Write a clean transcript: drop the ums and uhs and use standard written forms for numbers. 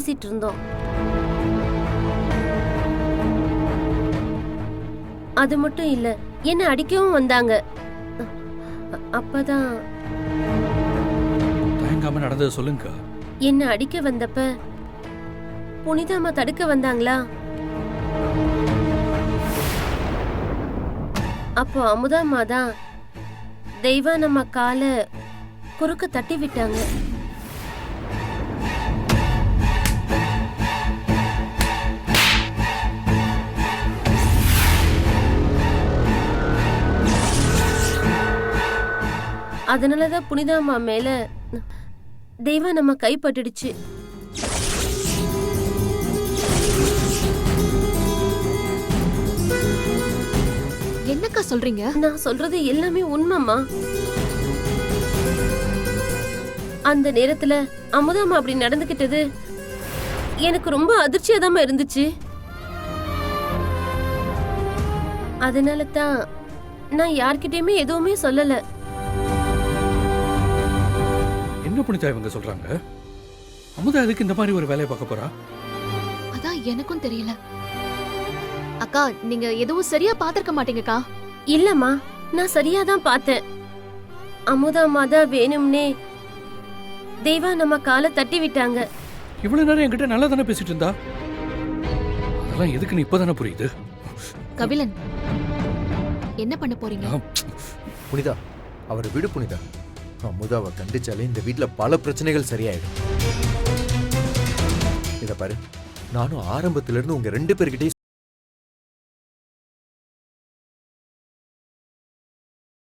பேசிட்டு இருந்தோம். அது மட்டும் இல்ல, என்ன அடிக்கவும் வந்தாங்க. அப்பதான் தயங்காம நடந்ததை சொல்லுங்க. என்ன அடிக்க வந்தப்ப புனிதாம்மா தடுக்க வந்தாங்களா? அப்போ அமுதாம்மா தான் தெய்வா நம்ம காலை குறுக்க தட்டி விட்டாங்க. அதனாலதான் புனிதாம்மா மேல தெய்வா நம்ம கைப்பட்டுடுச்சு. என்னக்கா சொல்றீங்க? நான் சொல்றது எல்லாமே உண்மைமா. அந்த நேரத்துல அமுதாம்மா அப்படி நடந்துகிட்டது எனக்கு ரொம்ப அதிர்ச்சியாதாம்மா இருந்துச்சு. அதனால தான் நான் யார்கிட்டயுமே எதுவுமே சொல்லல. என்ன புனிதா இவங்க சொல்றாங்க? அமுதா எதுக்கு இந்த மாதிரி ஒரு வேலையை பார்க்க போறா? அதான் எனக்கும் தெரியல. அக்கா, நீங்க எதுவும் சரியா பாத்திருக்க மாட்டீங்கக்கா. இல்லம்மா, நான் சரியாதான் பார்த்தேன். அமுதாம்மா தான் வேணும்னே தெய்வா நம்ம காலை தட்டி விட்டாங்க. இவ்வளவு நேரம் என்கிட்ட நல்லா தானே பேசிட்டு இருந்தா. அதெல்லாம் எதுக்குன்னு இப்பதானே புரியுது. கபிலன், என்ன பண்ண போறீங்க? புனிதா, அவரை விடு புனிதா. அமுதாவை கண்டிச்சாலே இந்த வீட்டுல பல பிரச்சனைகள் சரியாயிடும். இத பாரு, நானும் ஆரம்பத்துல இருந்து உங்க 2 பேர்கிட்டயும்